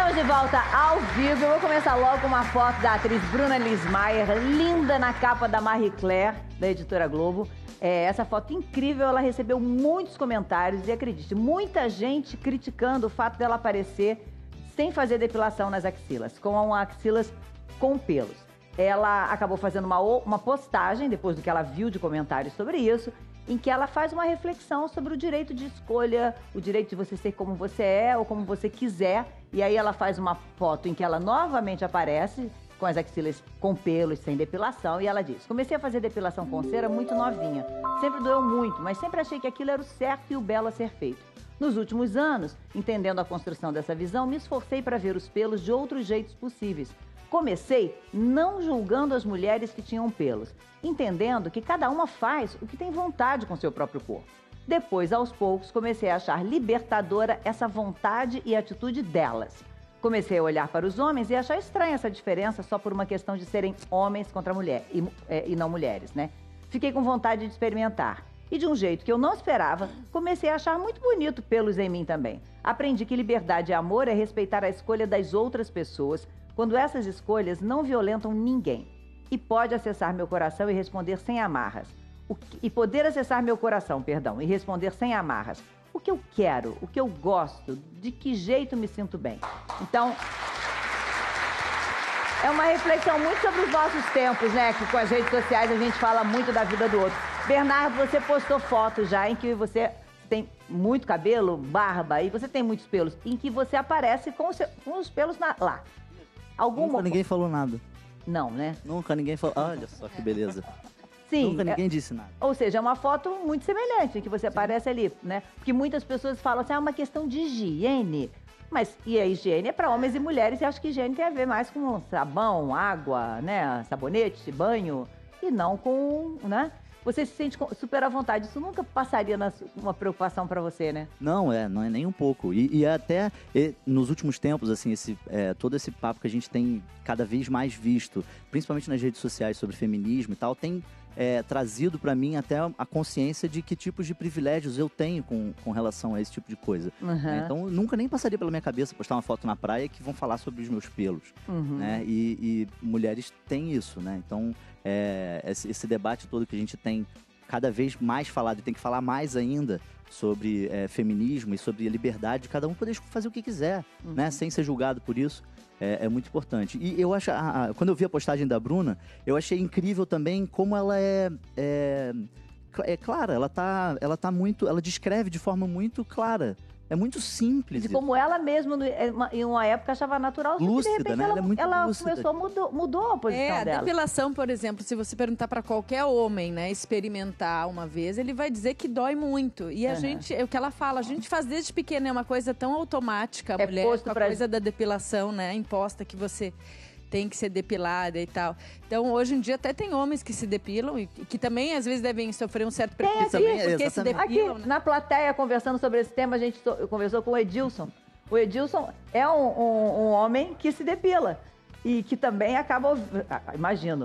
Estamos de volta ao vivo. Eu vou começar logo com uma foto da atriz Bruna Lismayer, linda na capa da Marie Claire, da Editora Globo. Essa foto incrível, ela recebeu muitos comentários e, acredite, muita gente criticando o fato dela aparecer sem fazer depilação nas axilas, com axilas com pelos. Ela acabou fazendo uma postagem, depois do que ela viu de comentários sobre isso, em que ela faz uma reflexão sobre o direito de escolha, o direito de você ser como você é ou como você quiser. E aí ela faz uma foto em que ela novamente aparece com as axilas com pelos, sem depilação, e ela diz: comecei a fazer depilação com cera muito novinha. Sempre doeu muito, mas sempre achei que aquilo era o certo e o belo a ser feito. Nos últimos anos, entendendo a construção dessa visão, me esforcei para ver os pelos de outros jeitos possíveis. Comecei não julgando as mulheres que tinham pelos, entendendo que cada uma faz o que tem vontade com seu próprio corpo. Depois, aos poucos, comecei a achar libertadora essa vontade e atitude delas. Comecei a olhar para os homens e achar estranha essa diferença só por uma questão de serem homens contra mulher e não mulheres, né? Fiquei com vontade de experimentar. E de um jeito que eu não esperava, comecei a achar muito bonito pelos em mim também. Aprendi que liberdade e amor é respeitar a escolha das outras pessoas, quando essas escolhas não violentam ninguém. E pode acessar meu coração e responder sem amarras. Poder acessar meu coração, e responder sem amarras. O que eu quero, o que eu gosto, de que jeito me sinto bem. Então, é uma reflexão muito sobre os nossos tempos, né? Que com as redes sociais a gente fala muito da vida do outro. Bernardo, você postou fotos já em que você tem muito cabelo, barba, e você tem muitos pelos, em que você aparece com os pelos lá. Nunca ninguém falou nada. Não, né? Nunca ninguém falou. Olha só que beleza. Sim. Nunca ninguém disse nada. Ou seja, é uma foto muito semelhante, que você aparece ali, né? Porque muitas pessoas falam assim, é uma questão de higiene. Mas, e a higiene é para homens e mulheres, e acho que higiene tem a ver mais com sabão, água, né? Sabonete, banho, e não com, né? Você se sente super à vontade. Isso nunca passaria uma preocupação para você, né? Não é nem um pouco. E até nos últimos tempos, assim, todo esse papo que a gente tem cada vez mais visto, principalmente nas redes sociais sobre feminismo e tal, tem trazido para mim até a consciência de que tipos de privilégios eu tenho com relação a esse tipo de coisa. Uhum. Então, nunca nem passaria pela minha cabeça postar uma foto na praia que vão falar sobre os meus pelos. Uhum. Né? E mulheres têm isso, né? Então, esse debate todo que a gente tem cada vez mais falado, e tem que falar mais ainda sobre feminismo e sobre a liberdade de cada um poder fazer o que quiser, né? Sem ser julgado por isso. É muito importante. E eu acho, quando eu vi a postagem da Bruna, eu achei incrível também como ela é clara. Ela descreve de forma muito clara. É muito simples. De como ela mesma, em uma época, achava natural. Lúcida, de repente, né? Ela é muito lúcida. mudou a posição a dela. depilação, por exemplo, se você perguntar para qualquer homem, né, experimentar uma vez, ele vai dizer que dói muito. E a gente, é o que ela fala, a gente faz desde pequena, é uma coisa tão automática, a mulher, com a coisa da depilação, né, imposta que você tem que ser depilada e tal. Então, hoje em dia, até tem homens que se depilam e que também, às vezes, devem sofrer um certo preconceito porque se depilam. Aqui, na plateia, conversando sobre esse tema, a gente conversou com o Edilson. O Edilson é um homem que se depila. E que também acaba,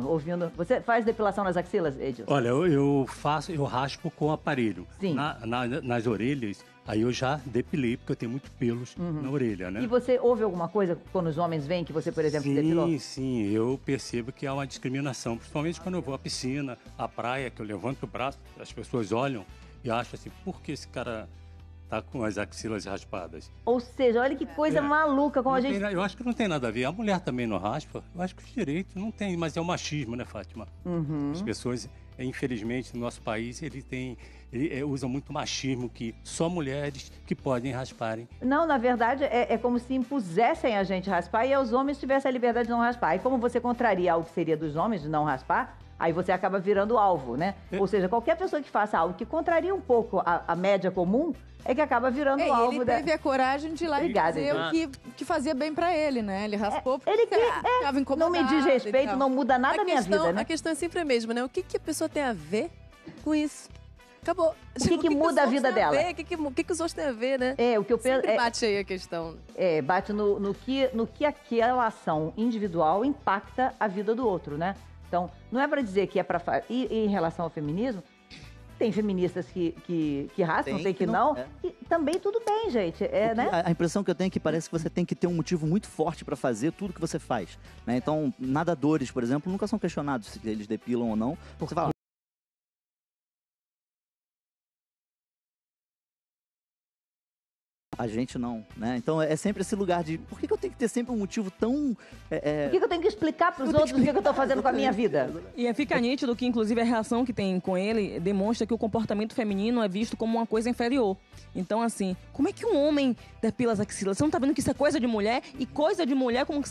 ouvindo. Você faz depilação nas axilas, Edilson? Olha, eu raspo com aparelho. Sim. Nas orelhas, aí eu já depilei, porque eu tenho muito pelos na orelha, né? E você ouve alguma coisa quando os homens veem que você, por exemplo, se depilou? Sim, eu percebo que há uma discriminação, principalmente quando eu vou à piscina, à praia, que eu levanto o braço, as pessoas olham e acham assim, por que esse cara tá com as axilas raspadas? Ou seja, olha que coisa maluca como a gente... Eu acho que não tem nada a ver. A mulher também não raspa. Eu acho que os direitos não tem, mas é o machismo, né, Fátima? As pessoas, infelizmente, no nosso país, ele usa muito machismo, que só mulheres que podem rasparem. Não, na verdade, é como se impusessem a gente raspar e os homens tivessem a liberdade de não raspar. E como você contraria algo que seria dos homens de não raspar, aí você acaba virando alvo, né? Ou seja, qualquer pessoa que faça algo que contraria um pouco a média comum, é que acaba virando alvo. Ele teve a coragem de ir lá e dizer o que fazia bem pra ele, né? Ele raspou porque ficava incomodado. Não me diz respeito, não muda nada na minha vida, né? A questão é sempre a mesma, né? O que a pessoa tem a ver com isso? Acabou. O que muda a vida dela? O que os outros têm a ver, né? O que eu penso. Sempre bate aí a questão. Bate no que aquela ação individual impacta a vida do outro, né? Então, não é pra dizer que é pra... E em relação ao feminismo, Tem feministas que raspam, tem que não. E também tudo bem, gente. Né? A impressão que eu tenho é que parece que você tem que ter um motivo muito forte para fazer tudo que você faz. Né? Então, nadadores, por exemplo, nunca são questionados se eles depilam ou não. Você fala, a gente não, né? Então é sempre esse lugar de por que eu tenho que ter sempre um motivo tão... Por que eu tenho que explicar para os outros o que eu estou fazendo com a minha vida? E fica nítido que, inclusive, a reação que tem com ele demonstra que o comportamento feminino é visto como uma coisa inferior. Então, assim, como é que um homem depila as axilas? Você não tá vendo que isso é coisa de mulher? E coisa de mulher como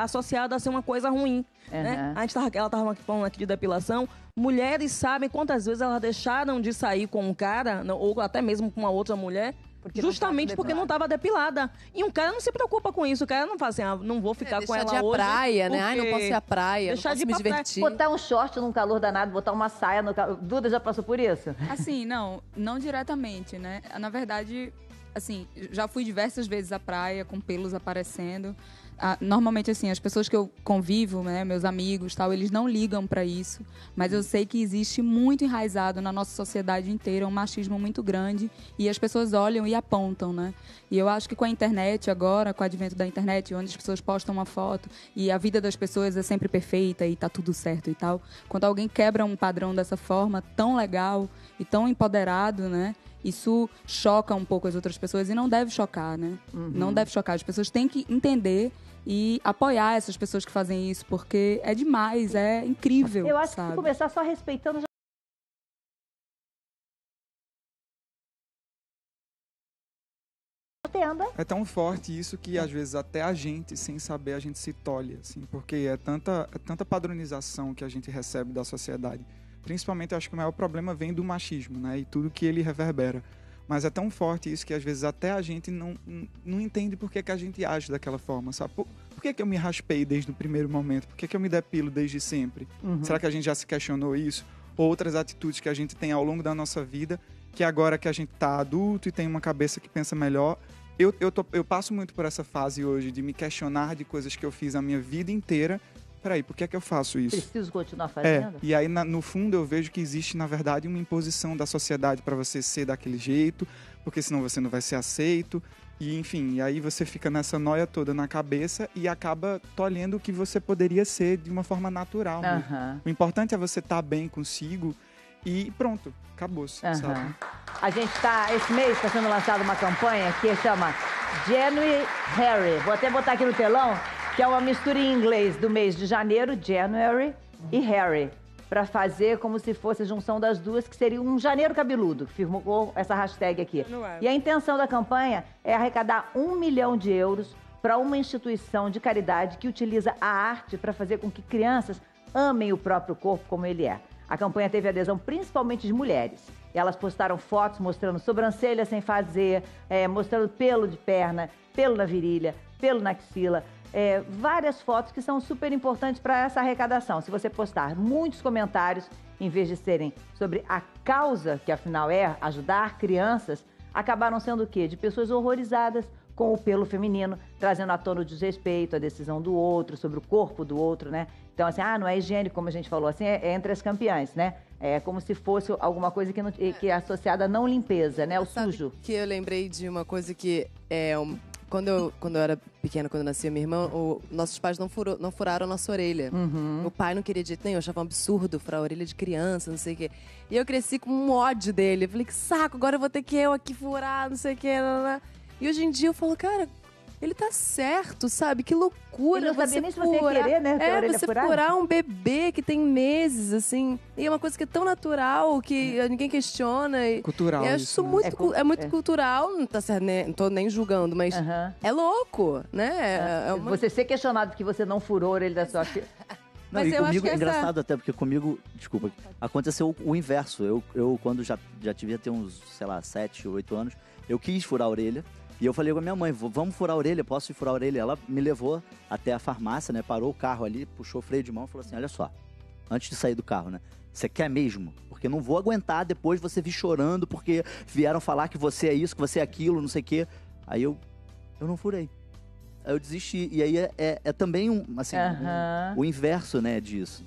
associada a ser uma coisa ruim, né? Ela tava falando aqui de depilação. Mulheres sabem quantas vezes elas deixaram de sair com um cara, ou até mesmo com uma outra mulher, justamente porque não estava depilada. E um cara não se preocupa com isso. O cara não fala assim, não vou ficar com ela hoje. Deixar de ir à praia, né? Ai, não posso ir à praia, deixar de me divertir. Botar um short num calor danado, botar uma saia no calor. Duda já passou por isso? Assim, não diretamente, né? Na verdade, assim, já fui diversas vezes à praia com pelos aparecendo. Normalmente, assim, as pessoas que eu convivo, né, meus amigos, tal, eles não ligam para isso, mas eu sei que existe muito enraizado na nossa sociedade inteira um machismo muito grande e as pessoas olham e apontam, né? E eu acho que com a internet agora, com o advento da internet, onde as pessoas postam uma foto e a vida das pessoas é sempre perfeita e tá tudo certo e tal, quando alguém quebra um padrão dessa forma tão legal e tão empoderado, né? Isso choca um pouco as outras pessoas e não deve chocar, né? Não deve chocar. As pessoas têm que entender e apoiar essas pessoas que fazem isso, porque é demais, é incrível. Eu acho que se começar só respeitando... É tão forte isso que, às vezes, até a gente, sem saber, a gente se tolhe, assim, porque é tanta padronização que a gente recebe da sociedade. Principalmente, eu acho que o maior problema vem do machismo, né? E tudo que ele reverbera. Mas é tão forte isso que, às vezes, até a gente não entende por que a gente age daquela forma, sabe? Por que eu me raspei desde o primeiro momento? Por que eu me depilo desde sempre? Será que a gente já se questionou isso? Outras atitudes que a gente tem ao longo da nossa vida, que agora que a gente tá adulto e tem uma cabeça que pensa melhor... Eu passo muito por essa fase hoje de me questionar de coisas que eu fiz a minha vida inteira. Peraí, por que é que eu faço isso? Preciso continuar fazendo? E aí, no fundo, eu vejo que existe, na verdade, uma imposição da sociedade para você ser daquele jeito, porque senão você não vai ser aceito. E, enfim, e aí você fica nessa noia toda na cabeça e acaba tolhendo o que você poderia ser de uma forma natural. Né? O importante é você estar bem consigo e pronto, acabou-se, sabe? A gente esse mês está sendo lançada uma campanha que chama January Harry. Vou até botar aqui no telão, que é uma mistura em inglês do mês de janeiro, January, e Harry, para fazer como se fosse a junção das duas, que seria um janeiro cabeludo, que firmou essa hashtag aqui. E a intenção da campanha é arrecadar 1 milhão de euros para uma instituição de caridade que utiliza a arte para fazer com que crianças amem o próprio corpo como ele é. A campanha teve adesão principalmente de mulheres. Elas postaram fotos mostrando sobrancelha sem fazer, mostrando pelo de perna, pelo na virilha, pelo na axila. Várias fotos que são super importantes para essa arrecadação. Se você postar muitos comentários, em vez de serem sobre a causa, que afinal é ajudar crianças, acabaram sendo o quê? De pessoas horrorizadas com o pelo feminino, trazendo à tona o desrespeito, a decisão do outro, sobre o corpo do outro, né? Então, assim, não é higiênico, como a gente falou, assim, é entre as campeãs, né? É como se fosse alguma coisa que é associada à não limpeza, né? O sujo. Que eu lembrei de uma coisa que quando eu era pequena, quando nascia minha irmã, nossos pais não furaram a nossa orelha. Meu pai não queria de jeito nenhum, eu achava um absurdo furar a orelha de criança, não sei o quê. E eu cresci com um ódio dele. Eu falei, que saco, agora eu vou ter que eu aqui furar, não sei o quê. E hoje em dia eu falo, cara, ele tá certo, sabe? Que loucura. Ele não sabia nem se você ia querer, né? Você furar um bebê que tem meses, assim. E é uma coisa que é tão natural, que ninguém questiona. Cultural. Eu acho muito cultural, não tá certo, né? Não tô nem julgando, mas é louco, né? Você ser questionado que você não furou a orelha da sua filha. Não, mas e comigo é engraçado até, porque comigo, desculpa, aconteceu o inverso. Eu quando já devia ter uns, sei lá, 7, 8 anos, eu quis furar a orelha. E eu falei com a minha mãe, vamos furar a orelha, posso ir furar a orelha? Ela me levou até a farmácia, né? Parou o carro ali, puxou o freio de mão e falou assim, olha só, antes de sair do carro, né? Você quer mesmo? Porque não vou aguentar depois você vir chorando porque vieram falar que você é isso, que você é aquilo, não sei o quê. Aí eu não furei. eu desisti. E aí é também o inverso, né, disso.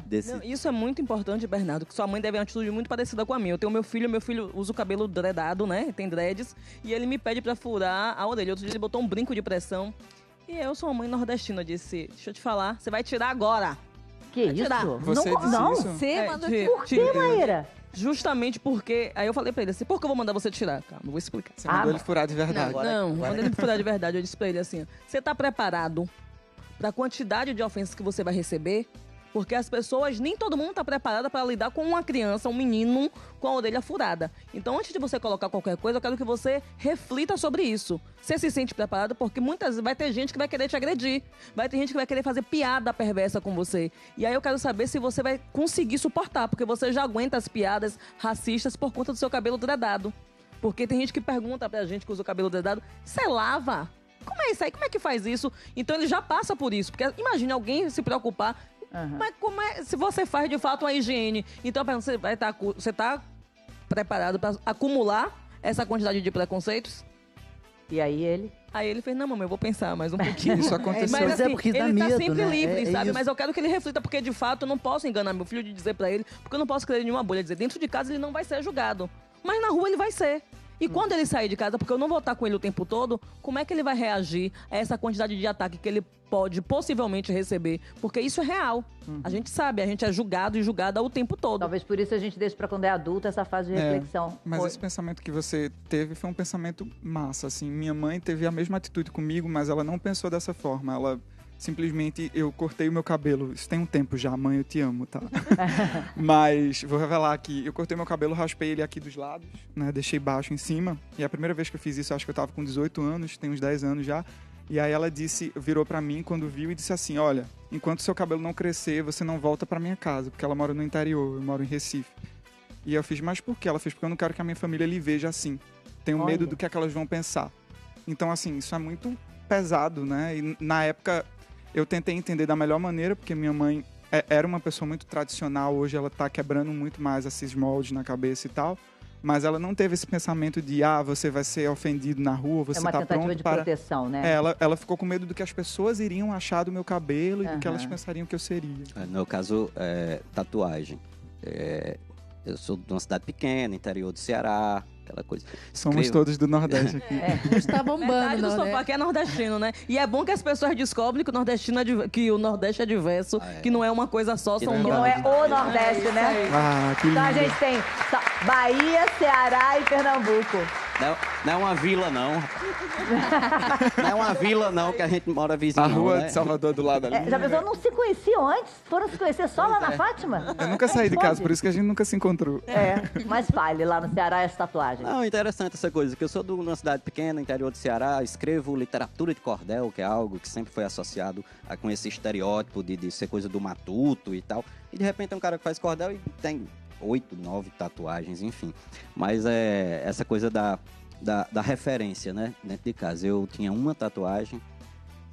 Desse... Não, isso é muito importante, Bernardo, que sua mãe deve ter uma atitude muito parecida com a minha. Eu tenho meu filho usa o cabelo dreadado, né? Tem dreads. E ele me pede pra furar a orelha. Outro dia ele botou um brinco de pressão. E eu sou uma mãe nordestina, disse, deixa eu te falar, você vai tirar agora. Que isso? Você não, disse isso? Você manda por que, Maíra? Justamente porque... Aí eu falei pra ele assim, por que eu vou mandar você tirar? Calma, eu vou explicar. Você mandou ele furar de verdade. Não, mandei ele furar de verdade. Eu disse pra ele assim, você tá preparado pra quantidade de ofensas que você vai receber? Porque as pessoas, nem todo mundo tá preparado para lidar com uma criança, um menino com a orelha furada. Então, antes de você colocar qualquer coisa, eu quero que você reflita sobre isso. Você se sente preparado? Porque muitas vezes vai ter gente que vai querer te agredir. Vai ter gente que vai querer fazer piada perversa com você. E aí eu quero saber se você vai conseguir suportar, porque você já aguenta as piadas racistas por conta do seu cabelo dreadado. Porque tem gente que pergunta pra gente que usa o cabelo dreadado, você lava? Como é isso aí? Como é que faz isso? Então ele já passa por isso. Porque imagine alguém se preocupar. Mas como é, se você faz de fato uma higiene, então você tá preparado para acumular essa quantidade de preconceitos? E aí ele? Aí ele fez, não, mamãe, eu vou pensar mais um pouquinho. Isso aconteceu. Mas assim, porque ele dá tá medo, sempre né? livre, sabe? Isso. Mas eu quero que ele reflita, porque de fato eu não posso enganar meu filho de dizer pra ele, porque eu não posso criar nenhuma bolha, dizer, dentro de casa ele não vai ser julgado. Mas na rua ele vai ser. E quando ele sair de casa, porque eu não vou estar com ele o tempo todo, como é que ele vai reagir a essa quantidade de ataque que ele pode possivelmente receber? Porque isso é real. A gente sabe, a gente é julgado e julgada o tempo todo. Talvez por isso a gente deixe pra quando é adulto essa fase de reflexão. Mas esse pensamento que você teve foi um pensamento massa, assim. Minha mãe teve a mesma atitude comigo, mas ela não pensou dessa forma. Ela... Simplesmente, eu cortei o meu cabelo. Isso tem um tempo já, mãe, eu te amo, tá? Mas, vou revelar aqui. Eu cortei meu cabelo, raspei ele aqui dos lados, né? Deixei baixo em cima. E a primeira vez que eu fiz isso, eu acho que eu tava com 18 anos, tem uns 10 anos já. E aí ela virou pra mim quando viu e disse assim, olha, enquanto seu cabelo não crescer, você não volta pra minha casa. Porque ela mora no interior, eu moro em Recife. E eu fiz, mas por quê? Ela fez, porque eu não quero que a minha família lhe veja assim. Tenho medo do que é que elas vão pensar. Então, assim, isso é muito pesado, né? E na época... Eu tentei entender da melhor maneira, porque minha mãe era uma pessoa muito tradicional. Hoje ela tá quebrando muito mais esses moldes na cabeça e tal. Mas ela não teve esse pensamento de, você vai ser ofendido na rua, você tá pronto para... É uma tentativa de proteção, né? Ela ficou com medo do que as pessoas iriam achar do meu cabelo e do que elas pensariam que eu seria. No meu caso, tatuagem. Eu sou de uma cidade pequena, interior do Ceará, aquela coisa. Somos todos do Nordeste aqui. Está bombando, metade do sofá que é nordestino, né? E é bom que as pessoas descobrem que o Nordeste é diverso, que não é uma coisa só, são não é o Nordeste, né? Que lindo. Então a gente tem Bahia, Ceará e Pernambuco. Não é uma vila, não. Não é uma vila, não, que a gente mora vizinho. A rua né? de Salvador do lado ali. Já pensou, não se conheciam antes? Foram se conhecer só lá na Fátima? Eu nunca saí de casa, por isso que a gente nunca se encontrou. Mas fale lá no Ceará essa tatuagem. Não, interessante essa coisa, que eu sou de uma cidade pequena, interior do Ceará, escrevo literatura de cordel, que é algo que sempre foi associado com esse estereótipo de ser coisa do matuto e tal. E de repente é um cara que faz cordel e tem 8, 9 tatuagens, enfim. Mas essa coisa da referência, né? Dentro de casa. Eu tinha uma tatuagem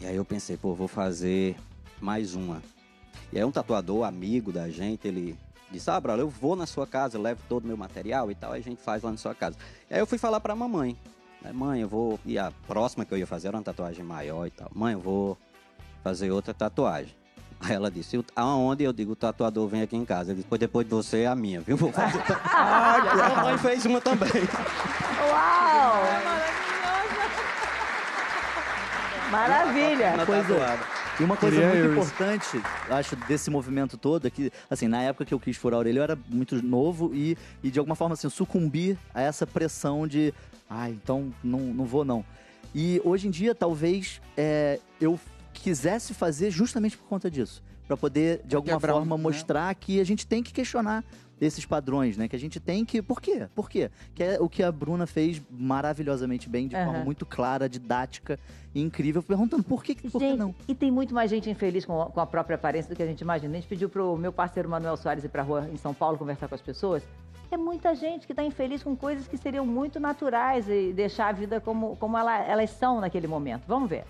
e aí eu pensei, vou fazer mais uma. E aí um tatuador, amigo da gente, ele disse, brother, eu vou na sua casa, eu levo todo o meu material e tal, aí a gente faz lá na sua casa. E aí eu fui falar pra mamãe, mãe, eu vou... E a próxima que eu ia fazer era uma tatuagem maior e tal. Mãe, eu vou fazer outra tatuagem. Aí ela disse, aonde? Eu digo, o tatuador vem aqui em casa. Ele disse, depois de você é a minha, viu? Vou fazer a mamãe fez uma também. Uau! Maravilha! E uma coisa muito importante, acho, desse movimento todo, é que, assim, na época que eu quis furar a orelha, eu era muito novo e de alguma forma, assim, sucumbi a essa pressão de, então não vou não. E hoje em dia, talvez, eu quisesse fazer justamente por conta disso. Pra poder, de alguma forma, mostrar que a gente tem que questionar esses padrões, né? Que a gente tem que... Por quê? Por quê? Que é o que a Bruna fez maravilhosamente bem, de forma muito clara, didática e incrível, perguntando por que não. E tem muito mais gente infeliz com a própria aparência do que a gente imagina. A gente pediu pro meu parceiro Manuel Soares ir pra rua em São Paulo conversar com as pessoas. É muita gente que tá infeliz com coisas que seriam muito naturais e deixar a vida como elas são naquele momento. Vamos ver.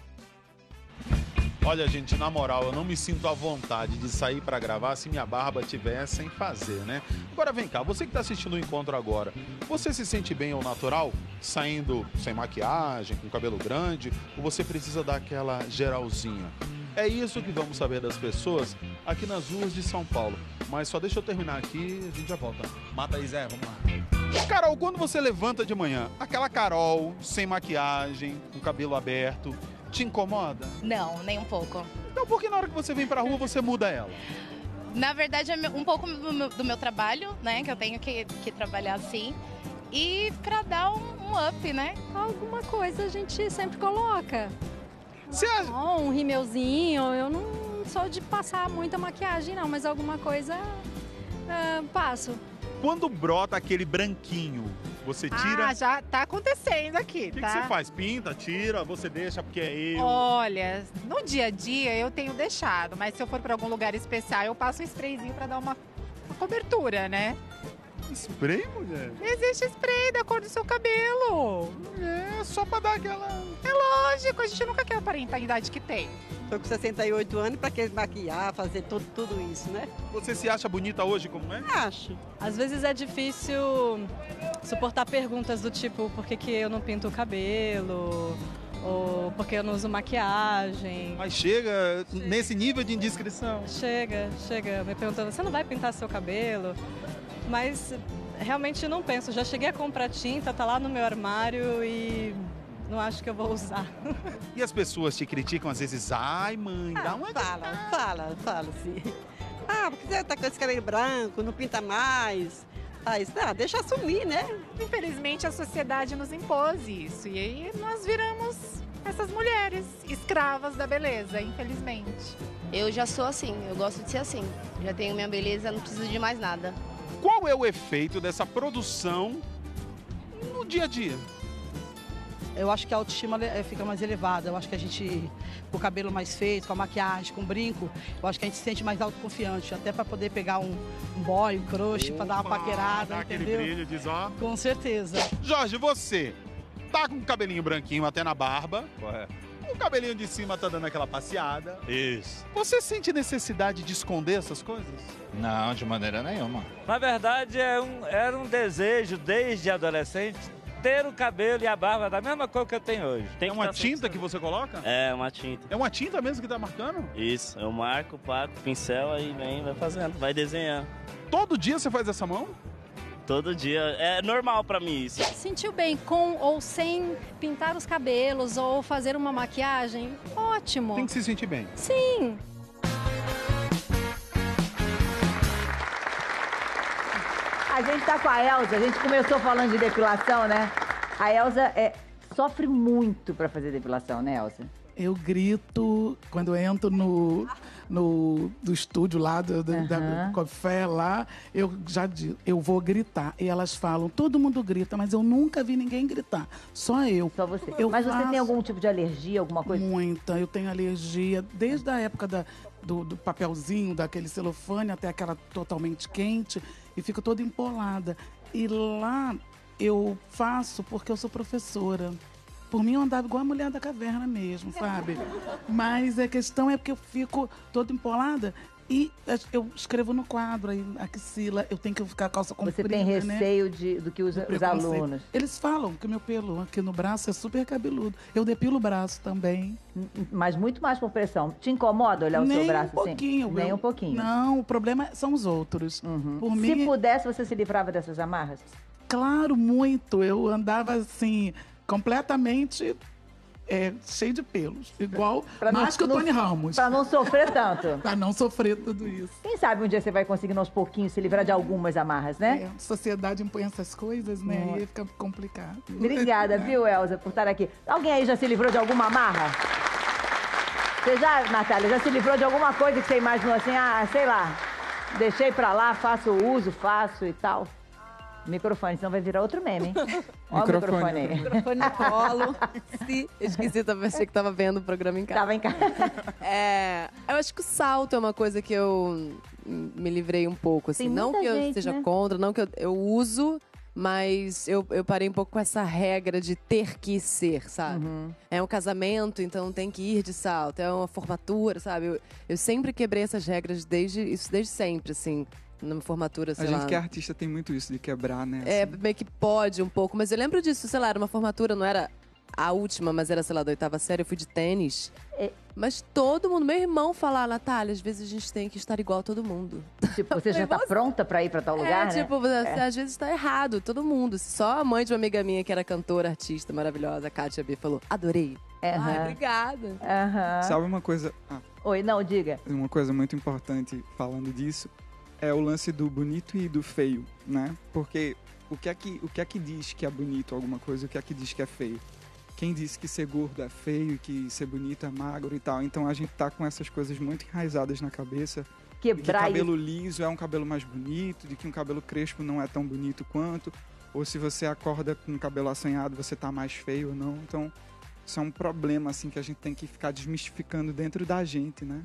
Olha, gente, na moral, eu não me sinto à vontade de sair pra gravar se minha barba tiver sem fazer, né? Agora vem cá, você que tá assistindo o encontro agora, você se sente bem ao natural? Saindo sem maquiagem, com cabelo grande? Ou você precisa dar aquela geralzinha? É isso que vamos saber das pessoas aqui nas ruas de São Paulo. Mas só deixa eu terminar aqui e a gente já volta. Mata aí, Zé, vamos lá. Carol, quando você levanta de manhã, aquela Carol sem maquiagem, com cabelo aberto, te incomoda? Não, nem um pouco. Então por que na hora que você vem pra rua você muda ela? Na verdade, é um pouco do meu trabalho, né? Que eu tenho que trabalhar assim. E pra dar um up, né? Alguma coisa a gente sempre coloca. Um rímelzinho, eu não sou de passar muita maquiagem não, mas alguma coisa passo. Quando brota aquele branquinho, você tira? Ah, já tá acontecendo aqui, O que tá? você faz? Pinta, tira, você deixa porque é eu? Olha, no dia a dia eu tenho deixado, mas se eu for pra algum lugar especial, eu passo um sprayzinho pra dar uma cobertura, né? Spray, mulher? Existe spray da cor do seu cabelo. É, só pra dar aquela... É lógico, a gente nunca quer aparentar a idade que tem. Tô com 68 anos, pra que maquiar, fazer tudo isso, né? Você se acha bonita hoje como é? Acho. Às vezes é difícil suportar perguntas do tipo, por que eu não pinto o cabelo? Ou por que eu não uso maquiagem? Mas chega nesse nível de indiscrição? Chega, me perguntando, você não vai pintar seu cabelo? Mas realmente não penso. Já cheguei a comprar tinta, tá lá no meu armário e não acho que eu vou usar. E as pessoas te criticam às vezes, ai mãe, dá uma... Fala sim. Ah, porque você tá com esse cabelo branco, não pinta mais. Deixa assumir, né? Infelizmente a sociedade nos impôs isso. E aí nós viramos essas mulheres escravas da beleza, infelizmente. Eu já sou assim, eu gosto de ser assim. Já tenho minha beleza, não preciso de mais nada. Qual é o efeito dessa produção no dia a dia? Eu acho que a autoestima fica mais elevada. Eu acho que a gente, com o cabelo mais feito, com a maquiagem, com o brinco, eu acho que a gente se sente mais autoconfiante. Até para poder pegar um boy, um crush, para dar uma paquerada, entendeu? Aquele brilho, diz ó. Com certeza. Jorge, você tá com o cabelinho branquinho até na barba. Correto. O cabelinho de cima tá dando aquela passeada. Isso. Você sente necessidade de esconder essas coisas? Não, de maneira nenhuma. Na verdade, era um desejo, desde adolescente, ter o cabelo e a barba da mesma cor que eu tenho hoje. Tem uma tinta que você coloca? É, uma tinta. É uma tinta mesmo que tá marcando? Isso, eu marco, pago, pincel, aí vai fazendo, vai desenhando. Todo dia você faz essa mão? Todo dia. É normal pra mim isso. Sentiu bem com ou sem pintar os cabelos ou fazer uma maquiagem? Ótimo. Tem que se sentir bem. Sim. A gente tá com a Elza, a gente começou falando de depilação, né? A Elza sofre muito pra fazer depilação, né, Elza? Eu grito quando eu entro do estúdio lá, da café lá, eu vou gritar. E elas falam, todo mundo grita, mas eu nunca vi ninguém gritar. Só eu. Só você. Mas você tem algum tipo de alergia, alguma coisa? Muita. Eu tenho alergia desde a época do papelzinho, daquele celofane, até aquela totalmente quente. E fico toda empolada. E lá eu faço porque eu sou professora. Por mim, eu andava igual a mulher da caverna mesmo, sabe? Mas a questão é porque eu fico toda empolada e eu escrevo no quadro, aí a axila, eu tenho que ficar com a calça comprida, Você tem receio né? do que os alunos? Eles falam que o meu pelo aqui no braço é super cabeludo. Eu depilo o braço também. Mas muito mais por pressão. Te incomoda olhar o seu braço pouquinho, assim? Nem um pouquinho. Não, o problema são os outros. Por mim, se pudesse, você se livrava dessas amarras? Claro, muito. Eu andava assim, completamente cheio de pelos. Igual mais que o Tony Ramos. Pra não sofrer tanto. Pra não sofrer tudo isso. Quem sabe um dia você vai conseguindo aos pouquinhos se livrar de algumas amarras, né? A sociedade impõe essas coisas, né? Aí fica complicado. Obrigada, viu, Elza, por estar aqui. Alguém aí já se livrou de alguma amarra? Você já, Natália, já se livrou de alguma coisa que você imaginou assim, sei lá, deixei pra lá, faço e tal? Microfone, senão vai virar outro meme, hein? Ó o microfone aí. Microfone no colo. Sim, esqueci, achei que tava vendo o programa em casa. Tava em casa. Eu acho que o salto é uma coisa que eu me livrei um pouco, assim. Não que eu seja contra, não que eu uso, Mas eu parei um pouco com essa regra de ter que ser, sabe? É um casamento, então tem que ir de salto. É uma formatura, sabe? Eu sempre quebrei essas regras desde sempre, assim. Numa formatura, sei lá. A gente que é artista tem muito isso de quebrar, né? É, meio que pode um pouco. Mas eu lembro disso, sei lá, era uma formatura, não era a última, mas era, sei lá, da 8ª série. Eu fui de tênis. Mas todo mundo, meu irmão fala, Natália, às vezes a gente tem que estar igual a todo mundo. Tipo, você já tá pronta pra ir pra tal lugar, né? Tipo, às vezes tá errado, todo mundo. Só a mãe de uma amiga minha, que era cantora, artista maravilhosa, a Kátia B, falou, adorei. Ai, obrigada. Sabe uma coisa... Oi, não, diga. Uma coisa muito importante falando disso é o lance do bonito e do feio, né? Porque o que é que diz que é bonito alguma coisa, o que é que diz que é feio? Quem disse que ser gordo é feio, que ser bonito é magro e tal. Então a gente tá com essas coisas muito enraizadas na cabeça. Que cabelo liso é um cabelo mais bonito, de que um cabelo crespo não é tão bonito quanto. Ou se você acorda com o cabelo assanhado, você tá mais feio ou não. Então isso é um problema assim que a gente tem que ficar desmistificando dentro da gente, né?